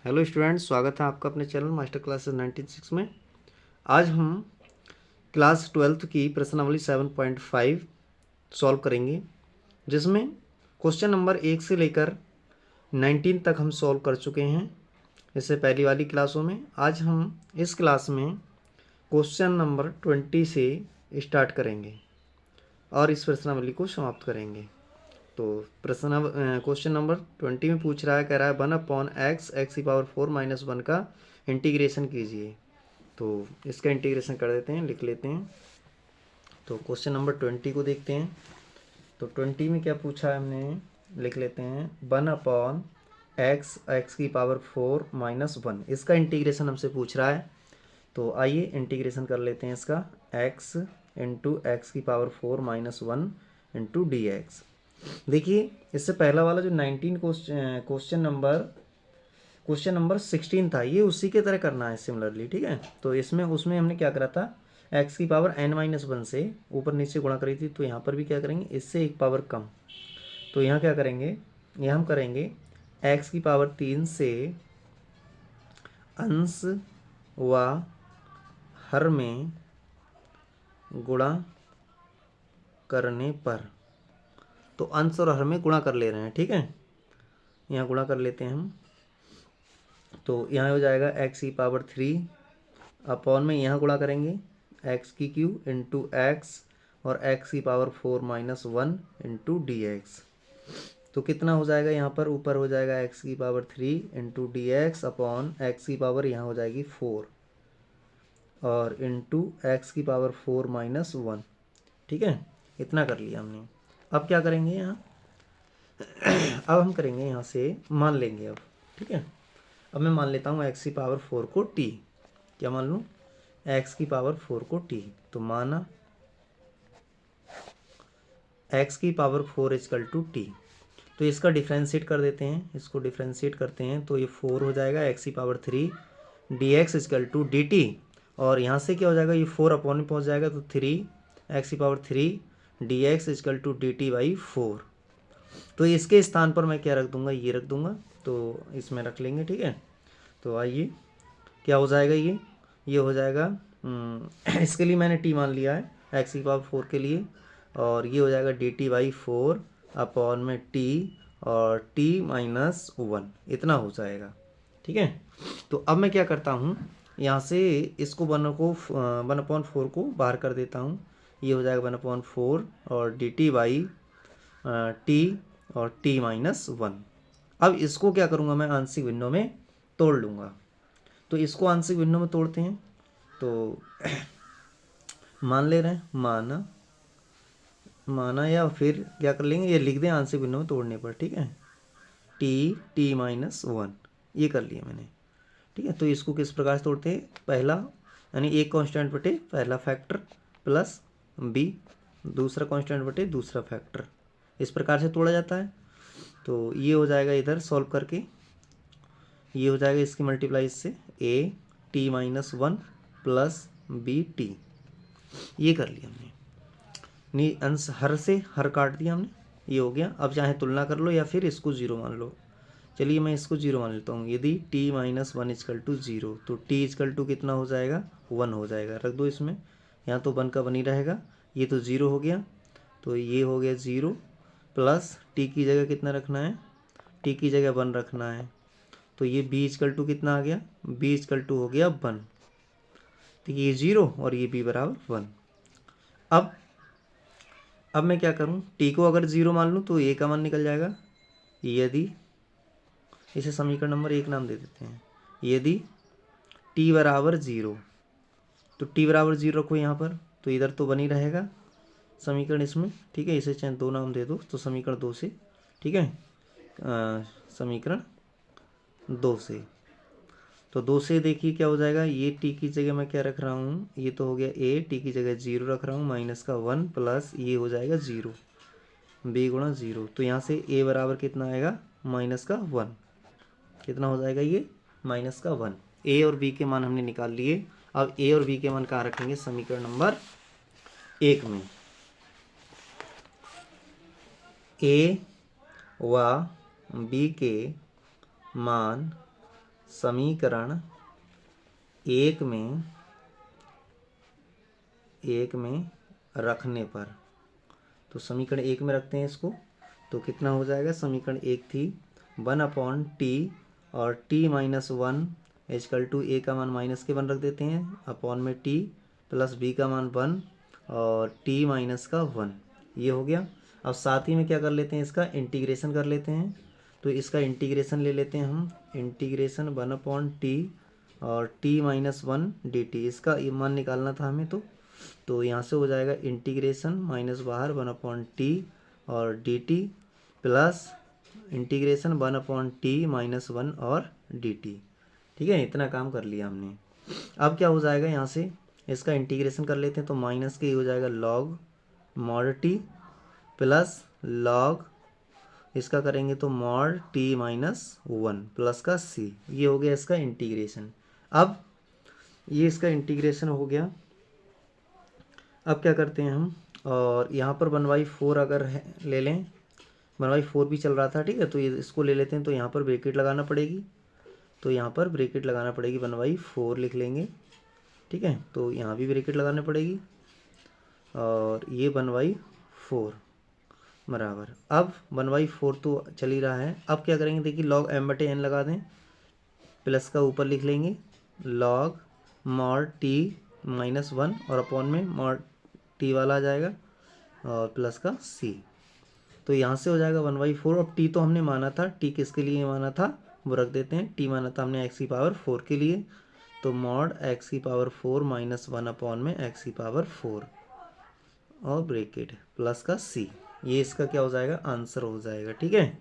Hello students, स्वागत है आपका अपने चैनल मास्टर क्लासेस 96 में। आज हम क्लास 12th की प्रश्नावली 7.5 सॉल्व करेंगे, जिसमें क्वेश्चन नंबर 1 से लेकर 19 तक हम सॉल्व कर चुके हैं इससे पहली वाली क्लासों में। आज हम इस क्लास में क्वेश्चन नंबर 20 से स्टार्ट करेंगे और इस प्रश्नावली को समाप्त करेंगे। तो क्वेश्चन नंबर 20 में पूछ रहा है, कह रहा है 1/x x⁴ - 1 का इंटीग्रेशन कीजिए। तो इसका इंटीग्रेशन कर देते हैं, लिख लेते हैं। तो क्वेश्चन नंबर 20 को देखते हैं। तो 20 में क्या पूछा है हमने, लिख लेते हैं 1/x x⁴ - 1। इसका इंटीग्रेशन हमसे पूछ रहा है। तो आइए इंटीग्रेशन कर लेते हैं इसका। x into x⁴ - 1 into dx। देखिए, इससे पहला वाला जो 19 क्वेश्चन नंबर 16 था, ये उसी के तरह करना है सिमिलरली, ठीक है। तो इसमें उसमें हमने क्या करा था, x⁻n-1 से ऊपर नीचे गुणा करी थी। तो यहाँ पर भी क्या करेंगे, इससे एक पावर कम। तो यहाँ क्या करेंगे, यहाँ हम करेंगे x⁻3 से अंश व हर में गुणा करने पर। तो अंश और हर में गुणा कर ले रहे हैं, ठीक है। यहाँ गुणा कर लेते हैं हम। तो यहाँ हो जाएगा x⁻3 अपॉन में यहाँ गुणा करेंगे x³ इंटू एक्स और x⁻4 - 1 इंटू dx। तो कितना हो जाएगा, यहाँ पर ऊपर हो जाएगा x⁻3 into dx upon x⁻, यहाँ हो जाएगी 4 और इंटू x⁻4 - 1, ठीक है। इतना कर लिया हमने। अब क्या करेंगे यहाँ अब हम करेंगे यहाँ से मान लेंगे अब, ठीक है। अब मैं मान लेता हूँ x⁻4 को t। क्या मान लूँ, x⁻4 को t। तो माना x⁻4 = t। तो इसका डिफ्रेंशिएट कर देते हैं, इसको डिफ्रेंशिएट करते हैं तो ये 4 हो जाएगा x⁻3 dx = dt। और यहाँ से क्या हो जाएगा, ये 4 अपॉन में पहुँच जाएगा तो 3 x⁻3 dx = dt/4। तो इसके स्थान पर मैं क्या रख दूंगा, ये रख दूंगा। तो इसमें रख लेंगे, ठीक है। तो आइए क्या हो जाएगा, ये हो जाएगा इसके लिए मैंने t मान लिया है x⁻4 के लिए, और ये हो जाएगा dt/4 अपॉन में t और t - 1, इतना हो जाएगा, ठीक है। तो अब मैं क्या करता हूँ, यहाँ से इसको 1/4 को बाहर कर देता हूँ। ये हो जाएगा 1/4 और dt/t और t - 1। अब इसको क्या करूँगा, मैं आंशिक भिन्नों में तोड़ लूँगा। तो इसको आंशिक भिन्नों में तोड़ते हैं। तो मान ले रहे हैं, माना या फिर क्या कर लेंगे, ये लिख दें आंशिक भिन्नों में तोड़ने पर, ठीक है। t 1 ये कर लिया मैंने, ठीक है। तो इसको किस प्रकार से तोड़ते हैं, पहला यानी एक कांस्टेंट बटे पहला फैक्टर प्लस b दूसरा कांस्टेंट बटे दूसरा फैक्टर, इस प्रकार से तोड़ा जाता है। तो ये हो जाएगा इधर सॉल्व करके, ये हो जाएगा इसकी मल्टीप्लाई इससे a t - 1 plus b t। ये कर लिया हमने, नहीं अंश हर से हर काट दिया हमने, ये हो गया। अब चाहे तुलना कर लो या फिर इसको 0 मान लो। चलिए मैं इसको 0 मान लेता हूँ। यदि t - 1 = 0 तो t = कितना हो जाएगा, 1 हो जाएगा। रख दो इसमें, यहाँ तो 1 का 1 ही रहेगा। ये तो 0 हो गया, तो ये हो गया 0 प्लस t की जगह कितना रखना है, t की जगह 1 रखना है। तो ये b = कितना आ गया, b = हो गया 1। तो ये 0 और ये b = 1। अब मैं क्या करूं, t को अगर 0 मान लूं तो a का मान निकल जाएगा। यदि इसे समीकरण नंबर 1 नाम दे देते हैं। यदि t = 0 तो t = 0 रखो यहाँ पर, तो इधर तो बनी रहेगा समीकरण इसमें, ठीक है। इसे चाहे 2 नाम दे दो, तो समीकरण 2 से, ठीक है। समीकरण 2 से, तो 2 से देखिए क्या हो जाएगा, ये t की जगह मैं क्या रख रहा हूँ, ये तो हो गया a, t की जगह 0 रख रहा हूँ माइनस का 1 प्लस ये हो जाएगा 0 b गुणा 0। तो यहाँ से a बराबर कितना आएगा, माइनस का 1। कितना हो जाएगा ये, माइनस का 1। a और b के मान हमने निकाल लिए। अब a और b के मान कहाँ रखेंगे, समीकरण नंबर 1 में। a व b के मान समीकरण एक में रखने पर, तो समीकरण एक में रखते हैं इसको, तो कितना हो जाएगा, समीकरण एक थी 1/t और t-1 इक्वल टू a का मान -1 रख देते हैं, अपॉन में t प्लस b का मान 1 और t-1, ये हो गया। अब साथ ही में क्या कर लेते हैं, इसका इंटीग्रेशन कर लेते हैं, तो इसका इंटीग्रेशन ले लेते हैं हम, इंटीग्रेशन 1/t और t-1 dt, इसका मान निकालना था हमें, तो यहाँ से हो जाएगा इंटीग्रेशन माइनस बाहर 1/t और dt प्लस इंटीग्रेशन 1/t-1 और dt। ठीक है, इतना काम कर लिया हमने। अब क्या हो जाएगा, यहाँ से इसका इंटीग्रेशन कर लेते हैं, तो माइनस के हो जाएगा log mod t plus log इसका करेंगे तो mod t-1 प्लस का c, ये हो गया इसका इंटीग्रेशन। अब ये इसका इंटीग्रेशन हो गया। अब क्या करते हैं हम, और यहाँ पर 1/4 अगर ले लें, 1/4 भी चल रहा था, ठीक है, तो ये इसको ले लेते हैं, तो यहाँ पर ब्रैकेट लगाना पड़ेगी, तो यहाँ पर ब्रैकेट लगाना पड़ेगी 1/4 लिख लेंगे, ठीक है, तो यहाँ भी ब्रैकेट लगानी पड़ेगी और ये 1/4 बराबर। अब 1/4 तो चल ही रहा है। अब क्या करेंगे, देखिए log m/n लगा दें, प्लस का ऊपर लिख लेंगे log mod t-1 और अपॉन में mod t वाला आ जाएगा और प्लस का c, तो यहाँ से हो जाएगा 1/4। अब t तो हमने माना था, t किसके लिए माना था वो रख देते हैं, t माना था हमने x⁴ के लिए, तो mod x⁴ -1 अपॉन में x⁴ और ब्रैकेट प्लस का c, ये इसका क्या हो जाएगा, आंसर हो जाएगा। ठीक है,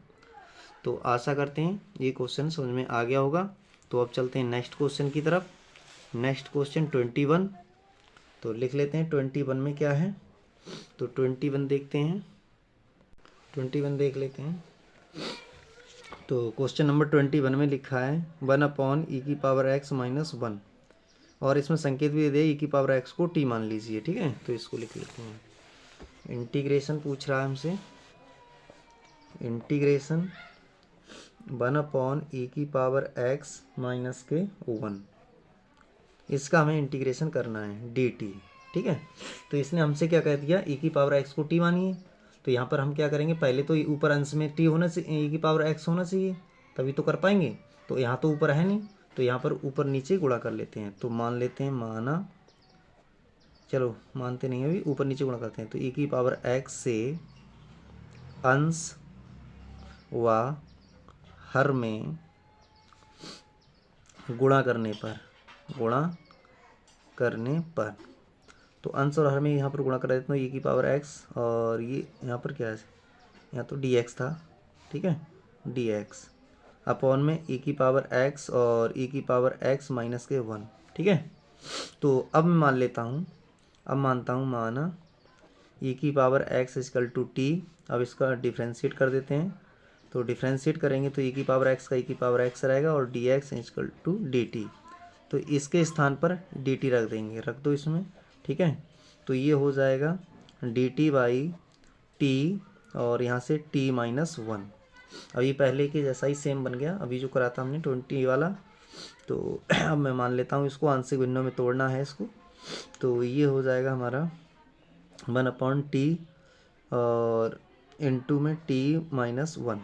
तो आशा करते हैं ये क्वेश्चन समझ में आ गया होगा। तो अब चलते हैं नेक्स्ट क्वेश्चन की तरफ। नेक्स्ट क्वेश्चन 21, तो लिख लेते हैं 21 में क्या है, तो 21 देखते हैं, 21 देख लेते हैं। तो क्वेश्चन नंबर 21 में लिखा है 1/e⁻x-1 और इसमें संकेत भी दे दिया e⁻x को t मान लीजिए। ठीक है, तो इसको लिख लेते हैं। इंटीग्रेशन पूछ रहा है हमसे, इंटीग्रेशन 1/e⁻x-1, इसका हमें इंटीग्रेशन करना है dt। ठीक है, तो इसने हमसे क्या कह दिया, e⁻x को t मानिए, तो यहाँ पर हम क्या करेंगे, पहले तो ऊपर अंश में t होना चाहिए, e⁻x होना चाहिए, तभी तो कर पाएंगे। तो यहाँ तो ऊपर है नहीं, तो यहाँ पर ऊपर नीचे गुणा कर लेते हैं। तो मान लेते हैं, माना, चलो मानते नहीं अभी, ऊपर नीचे गुणा करते हैं, तो e⁻x से अंश व हर में गुणा करने पर, तो अंश और हर में यहाँ पर गुणा कर देते हैं e⁻x, और ये यहाँ पर क्या है, यहाँ तो dx था, ठीक है, dx अपॉन में e⁻x और e⁻x-1, ठीक है। तो अब मैं मान लेता हूँ, अब मानता हूँ, माना e⁻x = t, अब इसका डिफ्रेंशिएट कर देते हैं, तो डिफ्रेंशिएट करेंगे तो e⁻x का e⁻x रहेगा और dx = dt, तो इसके स्थान पर dt रख देंगे, रख दो इसमें। ठीक है, तो ये हो जाएगा dt/t और यहाँ से t-1। अब ये पहले के जैसा ही सेम बन गया, अभी जो करा था हमने 20 वाला। तो अब मैं मान लेता हूँ इसको, आंशिक भिन्नों में तोड़ना है इसको, तो ये हो जाएगा हमारा 1/t और इंटू में t-1।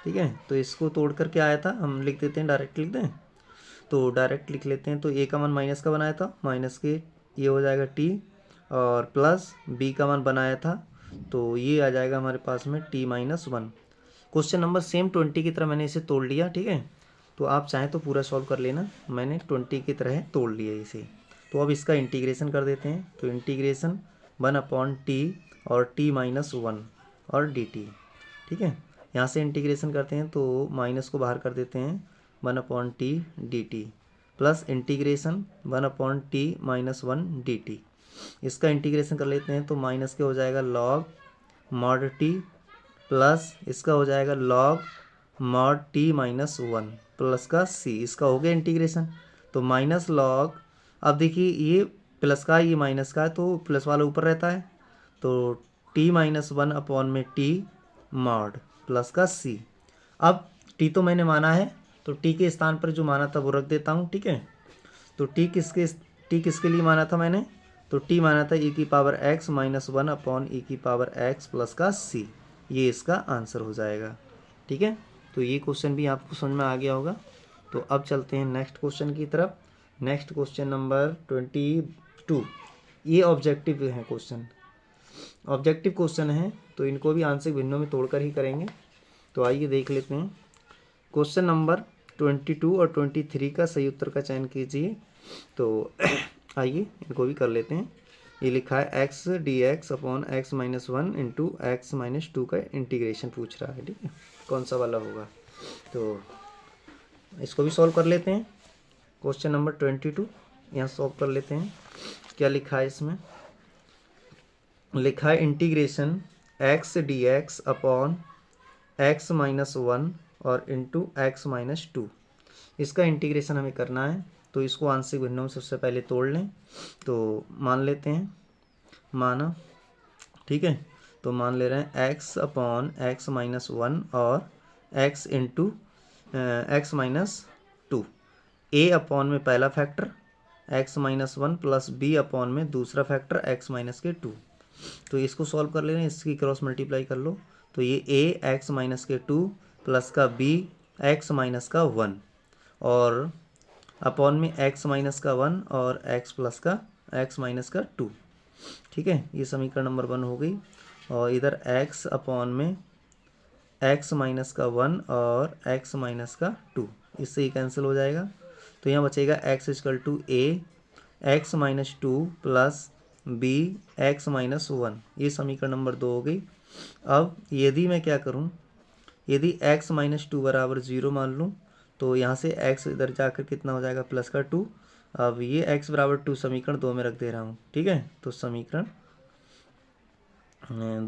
ठीक है, तो इसको तोड़ कर क्या आया था, हम लिख देते हैं, डायरेक्ट लिख दें, तो डायरेक्ट लिख लेते हैं। तो a का मान माइनस का बनाया था, माइनस के ये हो जाएगा t और प्लस b का मान बनाया था, तो ये आ जाएगा हमारे पास में t-1। क्वेश्चन नंबर सेम 20 की तरह मैंने इसे तोड़ लिया। ठीक है, तो आप चाहें तो पूरा सॉल्व कर लेना, मैंने 20 की तरह तोड़ लिया इसे। तो अब इसका इंटीग्रेशन कर देते हैं, तो इंटीग्रेशन 1/t और t-1 और dt। ठीक है, यहाँ से इंटीग्रेशन करते हैं तो माइनस को बाहर कर देते हैं, 1/t dt plus integration 1/t-1 dt, इसका इंटीग्रेशन कर लेते हैं, तो माइनस के हो जाएगा log mod t प्लस इसका हो जाएगा log mod t-1 प्लस का c, इसका हो गया इंटीग्रेशन। तो माइनस log, अब देखिए ये प्लस का ये माइनस का है, तो प्लस वाला ऊपर रहता है, तो t-1 अपॉन में t mod प्लस का c। अब t तो मैंने माना है, तो टी के स्थान पर जो माना था वो रख देता हूँ, ठीक है। तो टी किसके लिए माना था मैंने, तो टी माना था e की power x minus 1 upon e की पावर x प्लस का c, ये इसका आंसर हो जाएगा, ठीक है। तो ये क्वेश्चन भी आपको समझ में आ गया होगा। तो अब चलते हैं नेक्स्ट क्वेश्चन की तरफ। नेक्स्ट क्वेश्चन नंबर 22, ये ऑब्जेक्टिव है क्वेश्चन, ऑब्जेक्टिव क्वेश्चन है, तो इनको भी आंशिक भिन्नों में तोड़कर ही करेंगे। तो आइए देख लेते हैं। क्वेश्चन नंबर 22 और 23 का सही उत्तर का चयन कीजिए। तो आइए इनको भी कर लेते हैं। ये लिखा है x D x upon x minus 1 into x minus 2 का इंटीग्रेशन पूछ रहा है, ठीक है। कौन सा वाला होगा, तो इसको भी सॉल्व कर लेते हैं। क्वेश्चन नंबर 22 यहाँ सॉल्व कर लेते हैं। क्या लिखा है इसमें, लिखा है integration x D x upon x minus 1 और इंटू एक्स माइनस 2, इसका इंटीग्रेशन हमें करना है। तो इसको आंशिक भिन्नों में सबसे पहले तोड़ लें। तो मान लेते हैं, माना, ठीक है। तो मान ले रहे हैं x अपॉन एक्स माइनस 1 और x into x minus 2, a upon में पहला factor x minus 1 plus b upon में दूसरा फैक्टर x माइनस के 2। तो इसको सॉल्व कर ले रहे हैं, इसकी क्रॉस मल्टीप्लाई कर लो। तो ये a x माइनस के 2 प्लस का b x माइनस का 1 और अपॉन में x माइनस का 1 और x प्लस का x माइनस का 2, ठीक है। ये समीकरण नंबर 1 हो गई। और इधर x अपॉन में x माइनस का 1 और x माइनस का 2, इससे ही कैंसिल हो जाएगा। तो यहाँ बचेगा x equal to a x minus 2 plus b x minus 1, ये समीकरण नंबर 2 हो गई। अब यदि मैं क्या करूँ, यदि x माइनस 2 बराबर 0 मान लूँ, तो यहाँ से x इधर जाकर कितना हो जाएगा, प्लस का 2। अब ये x बराबर 2 समीकरण 2 में रख दे रहा हूँ, ठीक है। तो समीकरण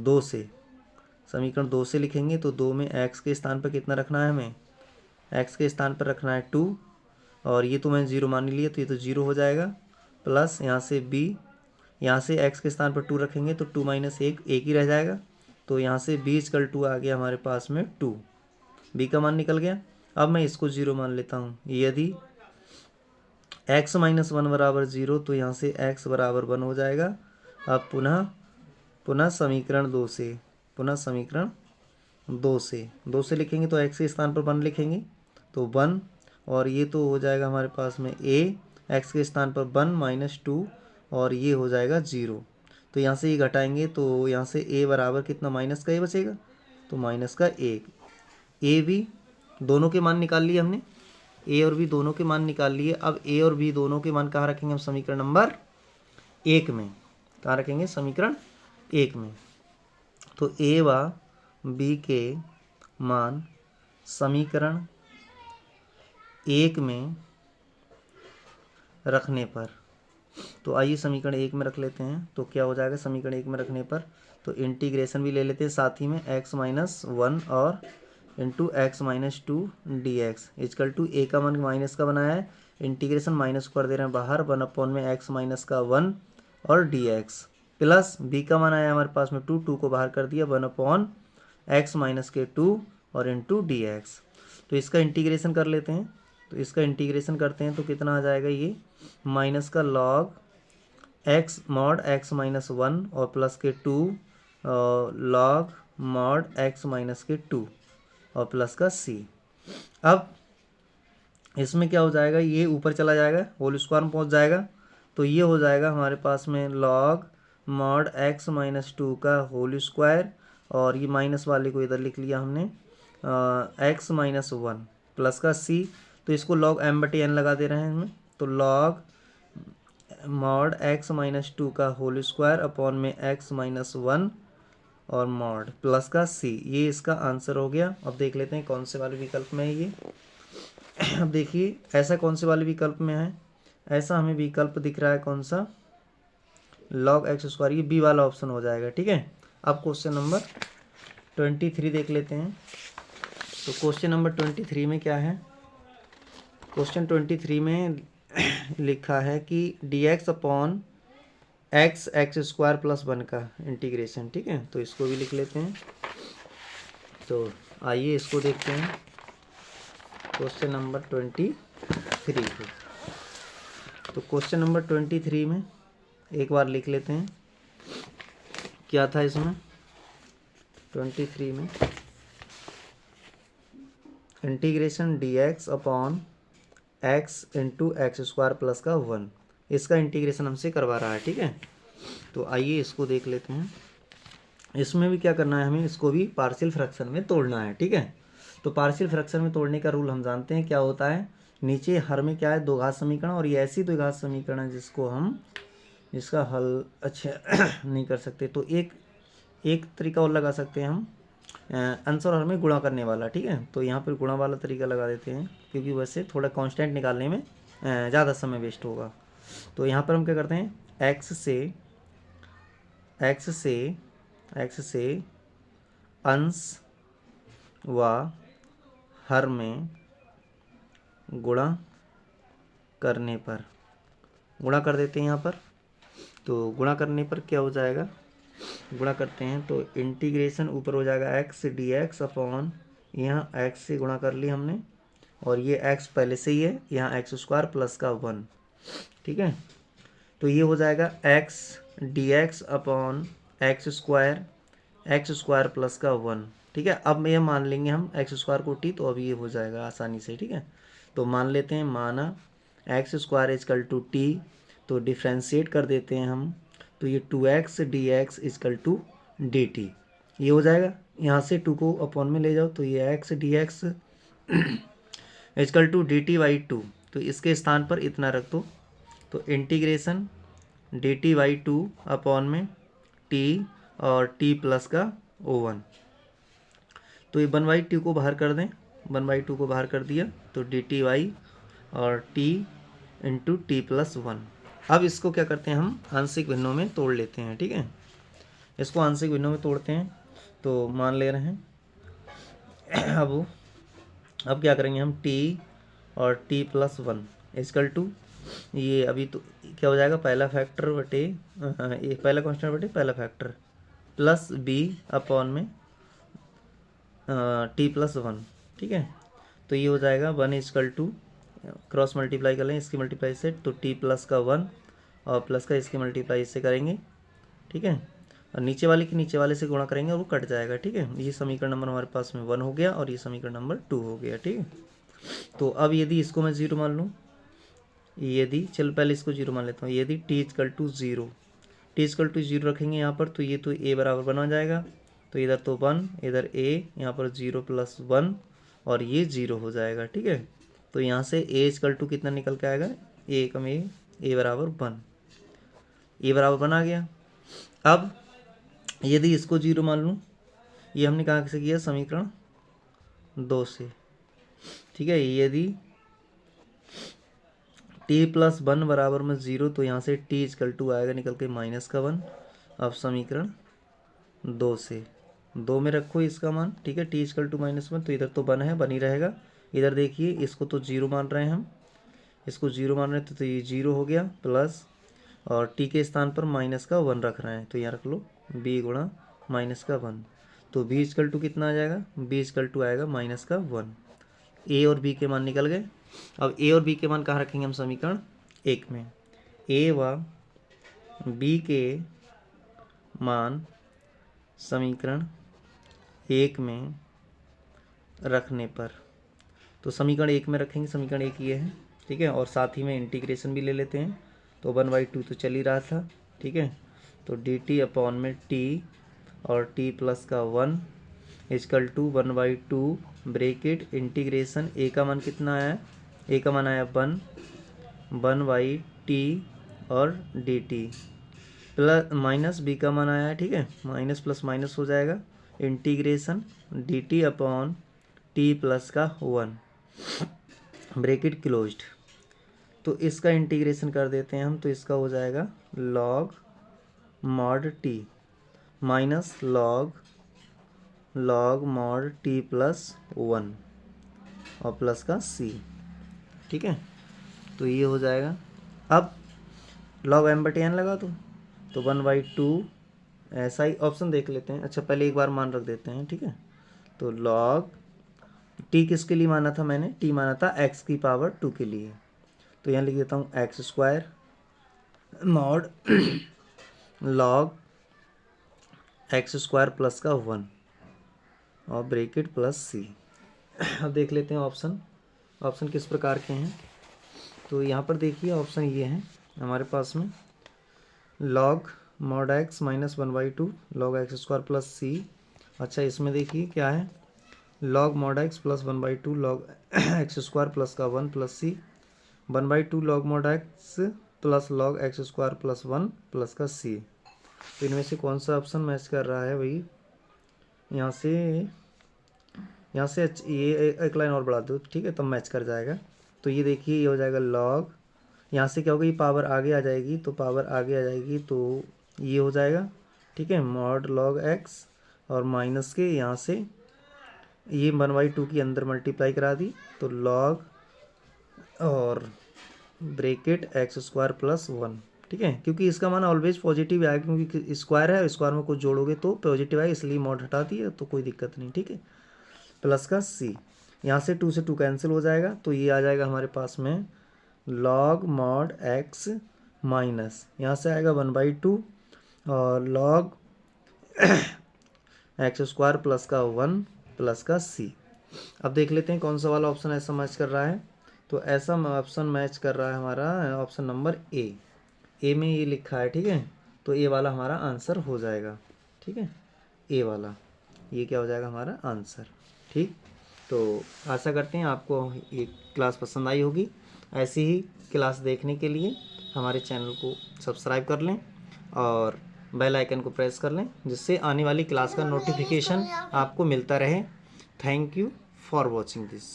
2 से लिखेंगे। तो 2 में x के स्थान पर कितना रखना है हमें, x के स्थान पर रखना है 2, और ये तो मैंने 0 मान लिया, तो ये तो 0 हो जाएगा। प्लस यहाँ से b, यहाँ से x के स्थान पर 2 रखेंगे तो 2 माइनस 1 1 ही रह जाएगा। तो यहाँ से b इक्वल 2 आ गया हमारे पास में 2, b का मान निकल गया। अब मैं इसको 0 मान लेता हूँ। यदि x माइनस 1 बराबर 0, तो यहाँ से x बराबर 1 हो जाएगा। अब पुनः समीकरण 2 से, पुनः समीकरण 2 से लिखेंगे तो x के स्थान पर 1 लिखेंगे तो 1, और ये तो हो जाएगा हमारे पास में a, x के स्थान पर 1 माइनस 2, और ये हो जाएगा 0। तो यहाँ से ये घटाएंगे तो यहाँ से a बराबर कितना, माइनस का a बचेगा, तो माइनस का 1। a b दोनों के मान निकाल लिए हमने, a और b दोनों के मान निकाल लिए। अब a और b दोनों के मान कहाँ रखेंगे हम, समीकरण नंबर 1 में। कहाँ रखेंगे, समीकरण 1 में। तो a व b के मान समीकरण 1 में रखने पर, तो आइए समीकरण 1 में रख लेते हैं। तो क्या हो जाएगा समीकरण 1 में रखने पर, तो इंटीग्रेशन भी ले लेते हैं साथ ही में, x माइनस 1 और into x minus 2 d x is equal to a का मान माइनस का बनाया है, इंटीग्रेशन माइनस कर दे रहे हैं बाहर, 1 अपॉन में x माइनस का 1 और डी एक्स, प्लस b का मान आया हमारे पास में 2 को बाहर कर दिया, 1 अपॉन एक्स माइनस के 2 और इंटू डी एक्स। तो इसका इंटीग्रेशन कर लेते हैं। तो इसका इंटीग्रेशन करते हैं तो कितना आ जाएगा, ये माइनस का log x mod x minus 1 और प्लस के 2 लॉग मॉड x माइनस के 2 और प्लस का c। अब इसमें क्या हो जाएगा, ये ऊपर चला जाएगा, होल स्क्वायर में पहुंच जाएगा। तो ये हो जाएगा हमारे पास में लॉग मॉड x माइनस 2 का होल स्क्वायर, और ये माइनस वाले को इधर लिख लिया हमने, x माइनस 1 प्लस का c। तो इसको लॉग m/n लगा दे रहे हैं हमें। तो लॉग मॉड x माइनस 2 का होल स्क्वायर अपॉन में x माइनस 1 और मॉड प्लस का c, ये इसका आंसर हो गया। अब देख लेते हैं कौन से वाले विकल्प में है ये। अब देखिए ऐसा कौन से वाले विकल्प में है, ऐसा हमें विकल्प दिख रहा है कौन सा, लॉग एक्स स्क्वायर, ये बी वाला ऑप्शन हो जाएगा, ठीक है। अब क्वेश्चन नंबर 23 देख लेते हैं। तो क्वेश्चन नंबर 23 में क्या है, क्वेश्चन 23 में लिखा है कि D x upon x square plus 1 का इंटीग्रेशन, ठीक है। तो इसको भी लिख लेते हैं। तो आइए इसको देखते हैं। क्वेश्चन नंबर 23 को। तो क्वेश्चन नंबर 23 में एक बार लिख लेते हैं क्या था इसमें। 23 में integration dx upon x into x square plus का 1, इसका इंटीग्रेशन हमसे करवा रहा है, ठीक है। तो आइए इसको देख लेते हैं। इसमें भी क्या करना है हमें, इसको भी पार्शियल फ्रैक्शन में तोड़ना है, ठीक है। तो पार्शियल फ्रैक्शन में तोड़ने का रूल हम जानते हैं क्या होता है। नीचे हर में क्या है, दो घात समीकरण, और ये ऐसी दो घात समीकरण है जिसको हम इसका हल अच्छा नहीं कर सकते। तो एक तरीका और लगा सकते हैं हम, अंश और हर में गुणा करने वाला, ठीक है। तो यहाँ पर गुणा वाला तरीका लगा देते हैं, क्योंकि वैसे थोड़ा कांस्टेंट निकालने में ज़्यादा समय वेस्ट होगा। तो यहाँ पर हम क्या करते हैं, एक्स से अंश व हर में गुणा करने पर गुणा कर देते हैं यहाँ पर। तो गुणा करने पर क्या हो जाएगा, गुणा करते हैं तो इंटीग्रेशन ऊपर हो जाएगा एक्स dx अपॉन, यहाँ एक्स से गुणा कर ली हमने, और ये एक्स पहले से ही है, यहाँ एक्स स्क्वायर प्लस का 1, ठीक है। तो ये हो जाएगा x dx upon x square plus का 1, ठीक है। अब ये मान लेंगे हम एक्स स्क्वायर को टी, तो अब ये हो जाएगा आसानी से, ठीक है। तो मान लेते हैं, माना x square is equal to t, तो डिफ्रेंशिएट कर देते हैं हम, तो ये 2x dx is equal to dt ये हो जाएगा। यहाँ से 2 को अपॉन में ले जाओ, तो ये x dx is equal to dt by 2, तो इसके स्थान पर इतना रख दो। तो इंटीग्रेशन dt बाई 2 अपॉन में t और t प्लस का 1, तो ये 1/2 को बाहर कर दें, 1/2 को बाहर कर दिया, तो dt बाई और t इंटू टी प्लस 1। अब इसको क्या करते हैं, हम आंशिक भिन्नों में तोड़ लेते हैं, ठीक है। इसको आंशिक भिन्नों में तोड़ते हैं, तो मान ले रहे हैं अब क्या करेंगे हम, t और t प्लस 1 इजकल टू, ये अभी तो क्या हो जाएगा, पहला फैक्टर बटे ये पहला कांस्टेंट बटे पहला फैक्टर प्लस b अपॉन में t प्लस 1, ठीक है। तो ये हो जाएगा 1 इजकल टू, क्रॉस मल्टीप्लाई कर लें इसकी मल्टीप्लाई से, तो t प्लस का 1 और प्लस का इसके मल्टीप्लाई से करेंगे, ठीक है। और नीचे वाले के नीचे वाले से गुणा करेंगे और वो कट जाएगा, ठीक है। ये समीकरण नंबर हमारे पास में 1 हो गया और ये समीकरण नंबर 2 हो गया, ठीक है। तो अब यदि इसको मैं 0 मान लूँ, यदि चलो पहले इसको 0 मान लेता हूँ, यदि t इजकल टू 0 रखेंगे यहाँ पर, तो ये तो a बराबर बना जाएगा, तो इधर तो 1, इधर a, यहाँ पर 0 प्लस 1 और ये 0 हो जाएगा, ठीक है। तो यहाँ से a इजकल टू कितना निकल के आएगा, a कम a बराबर 1, a बराबर 1 आ गया। अब यदि इसको 0 मान लूँ, ये हमने कहाँ से किया, समीकरण 2 से, ठीक है। यदि t प्लस 1 बराबर में 0, तो यहाँ से t इजकल टू आएगा निकल के माइनस का 1। अब समीकरण 2 से 2 में रखो इसका मान, ठीक है, t इजकल टू -1, तो इधर तो 1 है, 1 ही रहेगा। इधर देखिए इसको तो 0 मान रहे हैं हम, इसको 0 मान रहे हैं, तो ये 0 हो गया प्लस, और t के स्थान पर माइनस का 1 रख रहे हैं, तो यहाँ रख लो b गुणा माइनस का 1, तो b इजकल टू कितना आ जाएगा, b इजकल टू आएगा माइनस का 1। a और b के मान निकल गए। अब a और b के मान कहाँ रखेंगे हम, समीकरण 1 में। a व b के मान समीकरण 1 में रखने पर, तो समीकरण 1 में रखेंगे, समीकरण 1 ये है, ठीक है। और साथ ही में इंटीग्रेशन भी ले लेते हैं, तो 1/2 तो चल ही रहा था, ठीक है। तो dt अपॉन में t और t प्लस का 1 is equal to 1/2 bracket integration, a का मान कितना आया, a का मान आया 1/t और dt प्लस माइनस b का मान आया, ठीक है, माइनस प्लस माइनस हो जाएगा, integration dt upon t plus का 1 ब्रेकेट क्लोज्ड। तो इसका इंटीग्रेशन कर देते हैं हम, तो इसका हो जाएगा log mod t minus log mod t plus 1 और प्लस का c, ठीक है। तो ये हो जाएगा। अब log m/n लगा दो, तो 1/2, ऐसा ही ऑप्शन देख लेते हैं। अच्छा पहले एक बार मान रख देते हैं, ठीक है। तो log टी किसके लिए माना था मैंने, टी माना था एक्स की पावर 2 के लिए। तो यहाँ लिख देता हूँ x square mod log x square plus का 1 और ब्रेकेट प्लस सी। अब देख लेते हैं ऑप्शन, ऑप्शन किस प्रकार के हैं। तो यहाँ पर देखिए ऑप्शन ये हैं हमारे पास में, log mod x minus 1/2 log x square plus C. अच्छा इसमें देखिए क्या है, log mod x plus 1/2 log x square plus का 1 plus C, 1/2 log mod x plus log x square plus 1 plus का सी। तो इनमें से कौन सा ऑप्शन मैच कर रहा है भाई, यहाँ से ये एक लाइन और बढ़ा दो, ठीक है, तब मैच कर जाएगा। तो ये देखिए ये हो जाएगा लॉग, यहाँ से क्या होगा, ये पावर आगे आ जाएगी, तो पावर आगे आ जाएगी तो ये हो जाएगा, ठीक है, मॉड लॉग एक्स और माइनस के यहाँ से ये 1/2 की अंदर मल्टीप्लाई करा दी, तो लॉग और ब्रेकेट एक्स स्क्वायर प्लस 1, ठीक है, क्योंकि इसका मान ऑलवेज पॉजिटिव आएगा, क्योंकि स्क्वायर है, स्क्वायर में कुछ जोड़ोगे तो पॉजिटिव आएगा, इसलिए मॉड हटा दिया तो कोई दिक्कत नहीं, ठीक है, प्लस का सी। यहाँ से 2 से 2 कैंसिल हो जाएगा, तो ये आ जाएगा हमारे पास में लॉग मॉड एक्स माइनस यहाँ से आएगा 1/2 और लॉग एक्स स्क्वायर प्लस का 1 प्लस का सी। अब देख लेते हैं कौन सा वाला ऑप्शन ऐसा मैच कर रहा है। तो ऐसा ऑप्शन मैच कर रहा है हमारा ऑप्शन नंबर ए में ये लिखा है, ठीक है, तो ए वाला हमारा आंसर हो जाएगा, ठीक है, ए वाला ये क्या हो जाएगा हमारा आंसर, ठीक। तो आशा करते हैं आपको ये क्लास पसंद आई होगी। ऐसी ही क्लास देखने के लिए हमारे चैनल को सब्सक्राइब कर लें और बेल आइकन को प्रेस कर लें, जिससे आने वाली क्लास का नोटिफिकेशन आपको मिलता रहे। Thank you for watching this.